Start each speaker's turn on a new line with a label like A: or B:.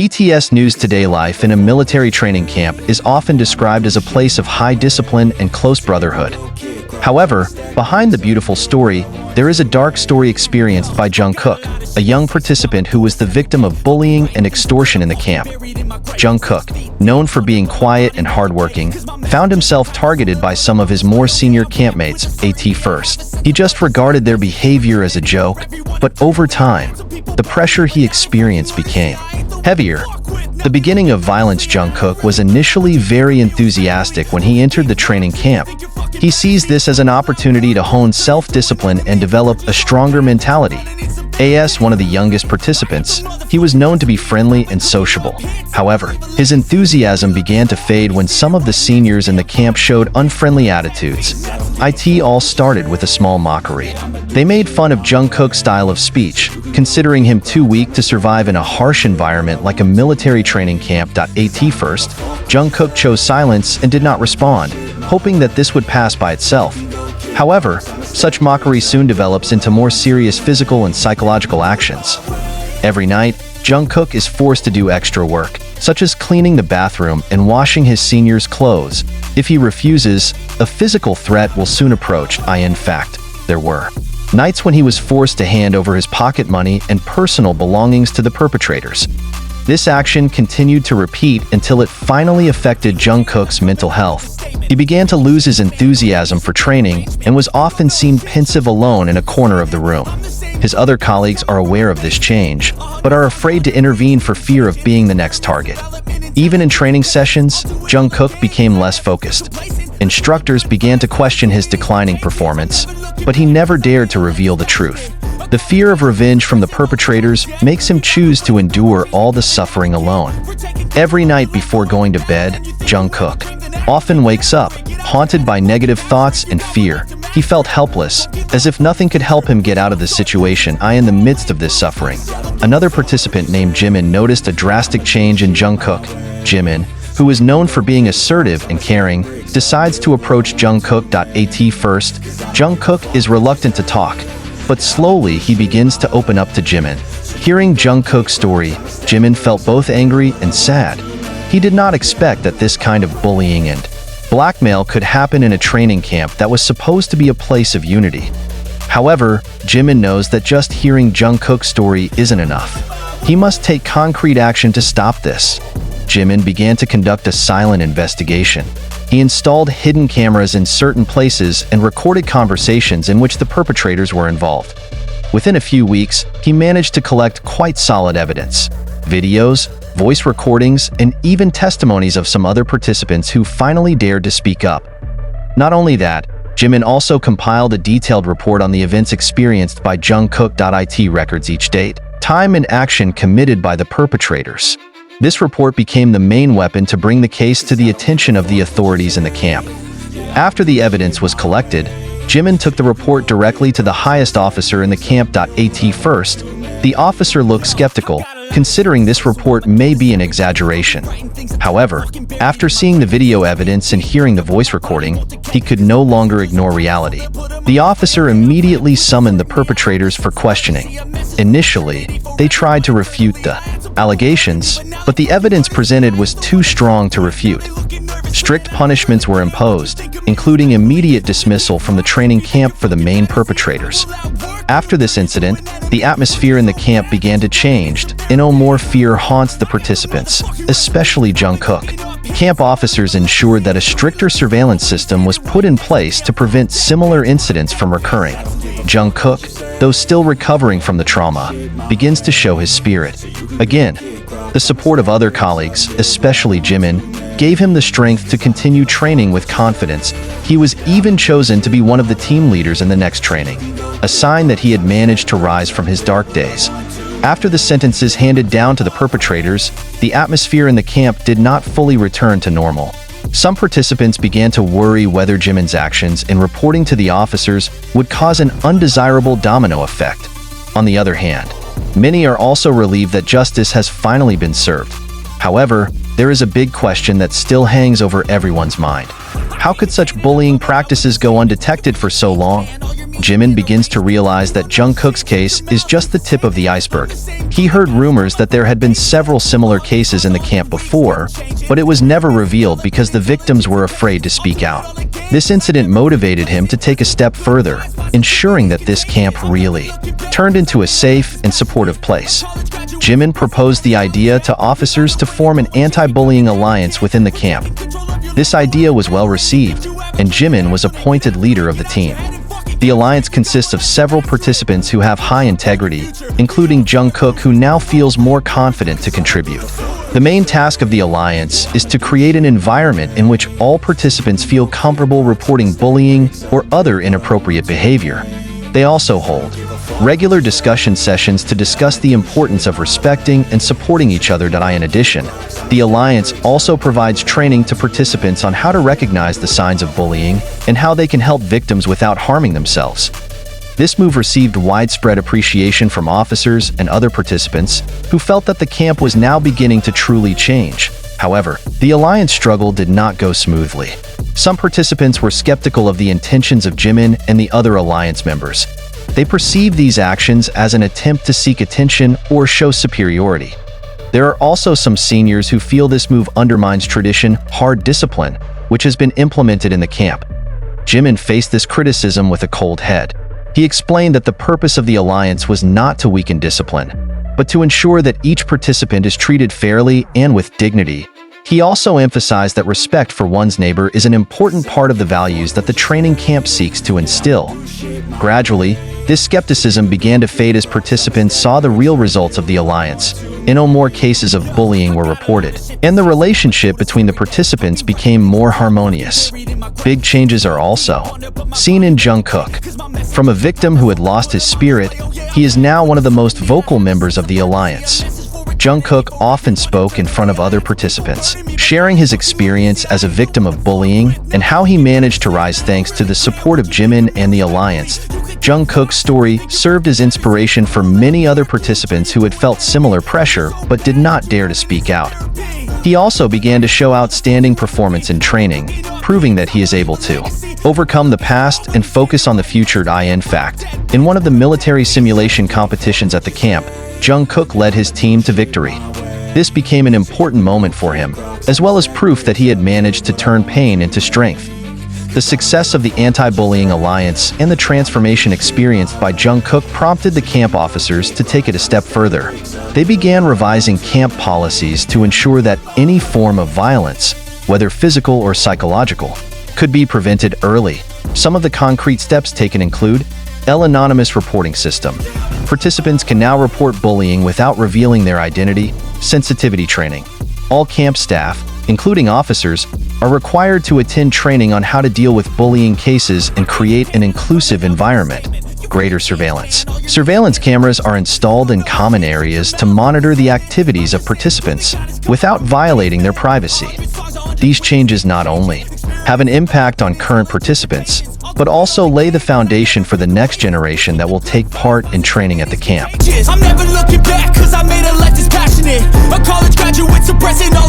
A: BTS News Today life in a military training camp is often described as a place of high discipline and close brotherhood. However, behind the beautiful story, there is a dark story experienced by Jungkook, a young participant who was the victim of bullying and extortion in the camp. Jungkook, known for being quiet and hardworking, found himself targeted by some of his more senior campmates, at first. He just regarded their behavior as a joke, but over time, the pressure he experienced became heavier. The beginning of violence. Jungkook was initially very enthusiastic when he entered the training camp. He sees this as an opportunity to hone self-discipline and develop a stronger mentality. As one of the youngest participants, he was known to be friendly and sociable. However, his enthusiasm began to fade when some of the seniors in the camp showed unfriendly attitudes. It all started with a small mockery. They made fun of Jungkook's style of speech, considering him too weak to survive in a harsh environment like a military training camp. At first, Jungkook chose silence and did not respond, hoping that this would pass by itself. However, such mockery soon develops into more serious physical and psychological actions. Every night, Jungkook is forced to do extra work, such as cleaning the bathroom and washing his seniors' clothes. If he refuses, a physical threat will soon approach. In fact, there were nights when he was forced to hand over his pocket money and personal belongings to the perpetrators. This action continued to repeat until it finally affected Jungkook's mental health. He began to lose his enthusiasm for training and was often seen pensive alone in a corner of the room. His other colleagues are aware of this change, but are afraid to intervene for fear of being the next target. Even in training sessions, Jungkook became less focused. Instructors began to question his declining performance, but he never dared to reveal the truth. The fear of revenge from the perpetrators makes him choose to endure all the suffering alone. Every night before going to bed, Jungkook often wakes up, haunted by negative thoughts and fear. He felt helpless, as if nothing could help him get out of the situation. In the midst of this suffering, another participant named Jimin noticed a drastic change in Jungkook. Jimin, who is known for being assertive and caring, decides to approach Jungkook. At first, Jungkook is reluctant to talk, but slowly he begins to open up to Jimin. Hearing Jungkook's story, Jimin felt both angry and sad. He did not expect that this kind of bullying and blackmail could happen in a training camp that was supposed to be a place of unity. However, Jimin knows that just hearing Jungkook's story isn't enough. He must take concrete action to stop this. Jimin began to conduct a silent investigation. He installed hidden cameras in certain places and recorded conversations in which the perpetrators were involved. Within a few weeks, he managed to collect quite solid evidence: videos, voice recordings, and even testimonies of some other participants who finally dared to speak up. Not only that, Jimin also compiled a detailed report on the events experienced by Jungkook. It records each date, time, and action committed by the perpetrators. This report became the main weapon to bring the case to the attention of the authorities in the camp. After the evidence was collected, Jimin took the report directly to the highest officer in the camp. At first, the officer looked skeptical, considering this report may be an exaggeration. However, after seeing the video evidence and hearing the voice recording, he could no longer ignore reality. The officer immediately summoned the perpetrators for questioning. Initially, they tried to refute the allegations, but the evidence presented was too strong to refute. Strict punishments were imposed, including immediate dismissal from the training camp for the main perpetrators. After this incident, the atmosphere in the camp began to change, and more fear haunts the participants, especially Jungkook. Camp officers ensured that a stricter surveillance system was put in place to prevent similar incidents from recurring. Jungkook, though still recovering from the trauma, begins to show his spirit. Again, the support of other colleagues, especially Jimin, gave him the strength to continue training with confidence. He was even chosen to be one of the team leaders in the next training, a sign that he had managed to rise from his dark days. After the sentences handed down to the perpetrators, the atmosphere in the camp did not fully return to normal. Some participants began to worry whether Jimin's actions in reporting to the officers would cause an undesirable domino effect. On the other hand, many are also relieved that justice has finally been served. However, there is a big question that still hangs over everyone's mind. How could such bullying practices go undetected for so long? Jimin begins to realize that Jungkook's case is just the tip of the iceberg. He heard rumors that there had been several similar cases in the camp before, but it was never revealed because the victims were afraid to speak out. This incident motivated him to take a step further, ensuring that this camp really turned into a safe and supportive place. Jimin proposed the idea to officers to form an anti-bullying alliance within the camp. This idea was well received, and Jimin was appointed leader of the team. The alliance consists of several participants who have high integrity, including Jungkook, who now feels more confident to contribute. The main task of the alliance is to create an environment in which all participants feel comfortable reporting bullying or other inappropriate behavior. They also hold regular discussion sessions to discuss the importance of respecting and supporting each other. In addition, the alliance also provides training to participants on how to recognize the signs of bullying and how they can help victims without harming themselves. This move received widespread appreciation from officers and other participants who felt that the camp was now beginning to truly change. However, the alliance struggle did not go smoothly. Some participants were skeptical of the intentions of Jimin and the other alliance members. They perceived these actions as an attempt to seek attention or show superiority. There are also some seniors who feel this move undermines tradition, hard discipline, which has been implemented in the camp. Jimin faced this criticism with a cold head. He explained that the purpose of the alliance was not to weaken discipline, but to ensure that each participant is treated fairly and with dignity. He also emphasized that respect for one's neighbor is an important part of the values that the training camp seeks to instill. Gradually, this skepticism began to fade as participants saw the real results of the alliance. No more cases of bullying were reported, and the relationship between the participants became more harmonious. Big changes are also seen in Jungkook. From a victim who had lost his spirit, he is now one of the most vocal members of the alliance. Jungkook often spoke in front of other participants, sharing his experience as a victim of bullying and how he managed to rise thanks to the support of Jimin and the alliance. Jungkook's story served as inspiration for many other participants who had felt similar pressure but did not dare to speak out. He also began to show outstanding performance in training, proving that he is able to overcome the past and focus on the future. In fact, in one of the military simulation competitions at the camp, Jungkook led his team to victory. This became an important moment for him, as well as proof that he had managed to turn pain into strength. The success of the anti-bullying alliance and the transformation experienced by Jungkook prompted the camp officers to take it a step further. They began revising camp policies to ensure that any form of violence, whether physical or psychological, could be prevented early. Some of the concrete steps taken include an anonymous reporting system. Participants can now report bullying without revealing their identity. Sensitivity training. All camp staff, including officers, are required to attend training on how to deal with bullying cases and create an inclusive environment. Greater surveillance. Surveillance cameras are installed in common areas to monitor the activities of participants without violating their privacy. These changes not only have an impact on current participants, but also lay the foundation for the next generation that will take part in training at the camp. I'm never looking back 'cause I made a life that's passionate. A college graduate suppressing all